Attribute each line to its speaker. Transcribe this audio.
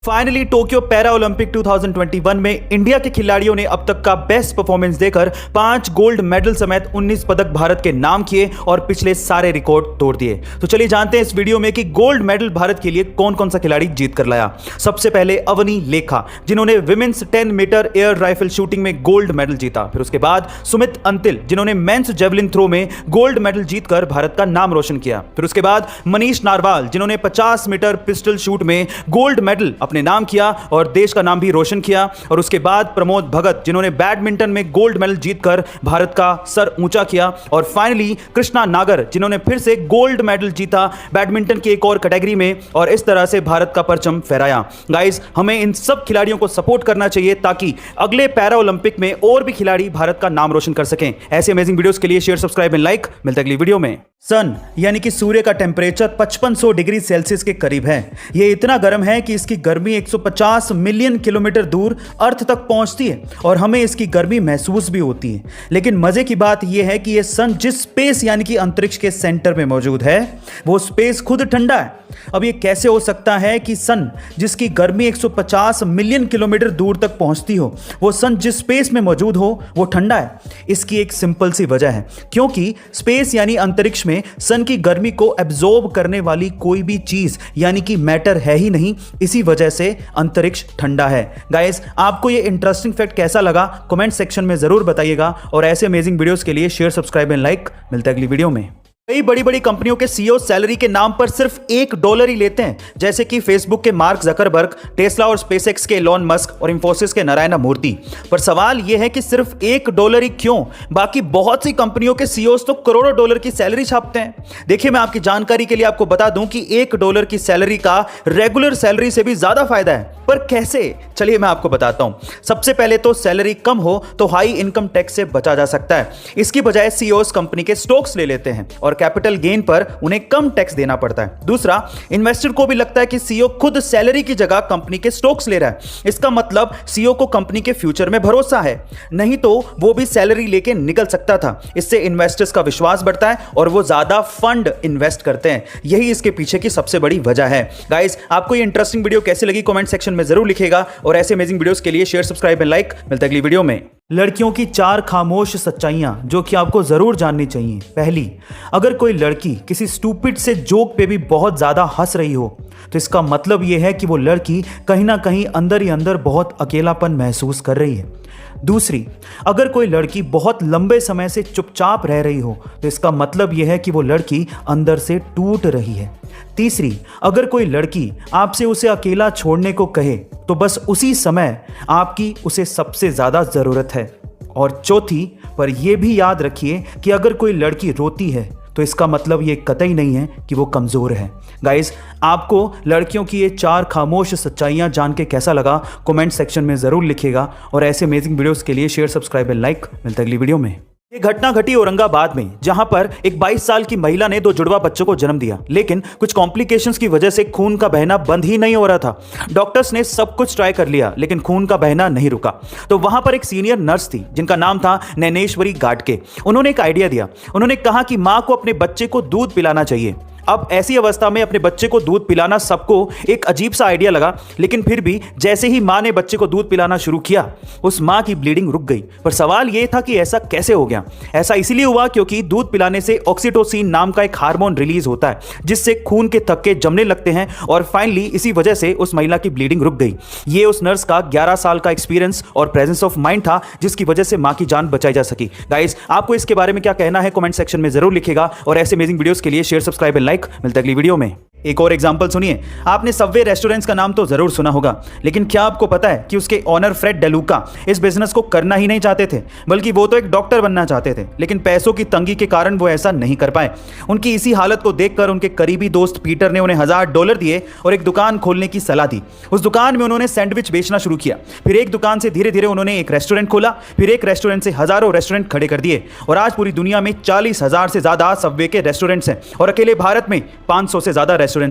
Speaker 1: Finally Tokyo para Olympic 2021 में India के खिलाड़ियों ने अब तक का बेस्ट परफॉर्मेंस देकर 5 गोल्ड मेडल समेत 19 पदक भारत के नाम किए और पिछले सारे रिकॉर्ड तोड़ दिए। तो चलिए जानते हैं इस वीडियो में कि गोल्ड मेडल भारत के लिए कौन कौन सा खिलाड़ी जीत कर लाया। सबसे पहले अवनी लेखा, जिन्होंने women's 10 metre air rifle shooting में गोल्ड मेडल जीता। फिर उसके बाद सुमित अंतिल, जिन्होंने मेंस जेवलिन थ्रो में गोल्ड मेडल जीतकर भारत का नाम रोशन किया। फिर उसके बाद मनीष नारवाल, जिन्होंने 50 मीटर पिस्टल शूट में गोल्ड मेडल अपने नाम किया और देश का नाम भी रोशन किया। और उसके बाद प्रमोद भगत, जिन्होंने बैडमिंटन में गोल्ड मेडल जीतकर भारत का सर ऊंचा किया। और फाइनली कृष्णा नागर, जिन्होंने फिर से गोल्ड मेडल जीता बैडमिंटन की एक और कैटेगरी में और इस तरह से भारत का परचम फहराया। गाइस, हमें इन सब खिलाड़ियों को सपोर्ट करना चाहिए ताकि अगले पैरा ओलंपिक में और भी खिलाड़ी भारत का नाम रोशन कर सकें। ऐसे अमेजिंग वीडियोस के लिए शेयर, सब्सक्राइब एंड लाइक। मिलते हैं अगली वीडियो में। सन यानी कि सूर्य का टेम्परेचर 5500 डिग्री सेल्सियस के करीब है। यह इतना गर्म है कि इसकी गर्मी 150 मिलियन किलोमीटर दूर अर्थ तक पहुंचती है और हमें इसकी गर्मी महसूस भी होती है। लेकिन मजे की बात यह है कि यह सन जिस स्पेस यानी कि अंतरिक्ष के सेंटर में मौजूद है, वो स्पेस खुद ठंडा है। अब यह कैसे हो सकता है कि सन जिसकी गर्मी 150 मिलियन किलोमीटर दूर तक पहुंचती हो, वो सन जिस स्पेस में मौजूद हो वो ठंडा है? इसकी एक सिंपल सी वजह है, क्योंकि स्पेस यानी अंतरिक्ष में सन की गर्मी को एब्जॉर्ब करने वाली कोई भी चीज यानी कि मैटर है ही नहीं। इसी वजह से अंतरिक्ष ठंडा है। गाइस, आपको ये इंटरेस्टिंग फैक्ट कैसा लगा कमेंट सेक्शन में जरूर बताइएगा और ऐसे अमेजिंग वीडियोस के लिए शेयर, सब्सक्राइब एंड लाइक। मिलते हैं अगली वीडियो में। कई बड़ी बड़ी कंपनियों के सीईओ सैलरी के नाम पर सिर्फ $1 ही लेते हैं, जैसे कि फेसबुक के मार्क जकरबर्ग, टेस्ला और स्पेसएक्स के एलोन मस्क और इंफोसिस के नारायण मूर्ति। पर सवाल यह है कि सिर्फ $1 ही क्यों? बाकी बहुत सी कंपनियों के सीईओस तो करोड़ों डॉलर की सैलरी छापते हैं। देखिए, मैं आपकी जानकारी के लिए आपको बता दूं कि $1 की सैलरी का रेगुलर सैलरी से भी ज्यादा फायदा है। पर कैसे? चलिए मैं आपको बताता हूं। सबसे पहले तो सैलरी कम हो तो हाई इनकम टैक्स से बचा जा सकता है। इसकी बजाय सीईओस कंपनी के स्टॉक्स ले लेते हैं और कैपिटल गेन पर उन्हें कम टैक्स देना पड़ता है। दूसरा, इन्वेस्टर को भी लगता है कि सीईओ खुद सैलरी की जगह कंपनी के स्टॉक्स ले रहा है। इसका मतलब सीईओ को कंपनी के फ्यूचर में भरोसा है, नहीं तो वो भी सैलरी लेके निकल सकता था। इससे इन्वेस्टर्स का विश्वास बढ़ता है और वो ज्यादा फंड इन्वेस्ट करते हैं। यही इसके पीछे की सबसे बड़ी वजह है। गाइस, आपको ये इंटरेस्टिंग वीडियो कैसी लगी कमेंट सेक्शन में जरूर लिखिएगा और ऐसे अमेजिंग वीडियोस के लिए शेयर, सब्सक्राइब एंड लाइक। मिलते हैं अगली वीडियो में। लड़कियों की 4 खामोश सच्चाइयां जो कि आपको जरूर जाननी चाहिए। पहली, अगर कोई लड़की किसी स्टूपिड से जोक पे भी बहुत ज्यादा हंस रही हो तो इसका मतलब यह है कि वो लड़की कहीं ना कहीं अंदर ही अंदर बहुत अकेलापन महसूस कर रही है। दूसरी, अगर कोई लड़की बहुत लंबे समय से चुपचाप रह रही हो तो इसका मतलब यह है कि वो लड़की अंदर से टूट रही है। तीसरी, अगर कोई लड़की आपसे उसे अकेला छोड़ने को कहे तो बस उसी समय आपकी उसे सबसे ज्यादा जरूरत है। और चौथी, पर यह भी याद रखिए कि अगर कोई लड़की रोती है तो इसका मतलब ये कतई नहीं है कि वो कमजोर है। गाइस, आपको लड़कियों की ये 4 खामोश सच्चाइयां जान के कैसा लगा कमेंट सेक्शन में जरूर लिखिएगा और ऐसे अमेजिंग वीडियोस के लिए शेयर, सब्सक्राइब एंड लाइक। मिलते हैं अगली वीडियो में। ये घटना घटी औरंगाबाद में, जहां पर एक 22 साल की महिला ने 2 जुड़वा बच्चों को जन्म दिया, लेकिन कुछ कॉम्प्लिकेशंस की वजह से खून का बहना बंद ही नहीं हो रहा था। डॉक्टर्स ने सब कुछ ट्राई कर लिया लेकिन खून का बहना नहीं रुका। तो वहां पर एक सीनियर नर्स थी जिनका नाम था नैनेश्वरी गाडके। उन्होंने एक आइडिया दिया। उन्होंने कहा कि मां को अपने बच्चे को दूध पिलाना चाहिए। अब ऐसी अवस्था में अपने बच्चे को दूध पिलाना सबको एक अजीब सा आइडिया लगा, लेकिन फिर भी जैसे ही मां ने बच्चे को दूध पिलाना शुरू किया, उस मां की ब्लीडिंग रुक गई। पर सवाल यह था कि ऐसा कैसे हो गया? ऐसा इसलिए हुआ क्योंकि दूध पिलाने से ऑक्सीटोसिन नाम का एक हार्मोन रिलीज होता है जिससे खून के थक्के जमने लगते हैं और फाइनली इसी वजह से उस महिला की ब्लीडिंग रुक गई। ये उस नर्स का 11 साल का एक्सपीरियंस और प्रेजेंस ऑफ माइंड था जिसकी वजह से मां की जान बचाई जा सकी। गाइस, आपको इसके बारे में क्या कहना है कमेंट सेक्शन में जरूर लिखिएगा और ऐसे अमेजिंग वीडियोस के लिए शेयर, सब्सक्राइब एंड लाइक। मिलते हैं अगली वीडियो में। एक और एग्जांपल सुनिए। आपने सबवे रेस्टोरेंट्स का नाम तो जरूर सुना होगा, लेकिन क्या आपको पता है कि उसके ओनर फ्रेड डेलुका इस बिजनेस को करना ही नहीं चाहते थे, बल्कि वो तो एक डॉक्टर बनना चाहते थे, लेकिन पैसों की तंगी के कारण वो ऐसा नहीं कर पाए। उनकी इसी हालत को देखकर उनके करीबी दोस्त पीटर ने उन्हें $1000 दिए और एक दुकान खोलने की सलाह दी। उस दुकान में उन्होंने सैंडविच बेचना शुरू किया। फिर एक दुकान से धीरे धीरे उन्होंने एक रेस्टोरेंट खोला, फिर एक रेस्टोरेंट से हजारों रेस्टोरेंट खड़े कर दिए और आज पूरी दुनिया में 40,000 से ज्यादा सबवे के रेस्टोरेंट्स हैं और अकेले भारत में 500 से ज्यादा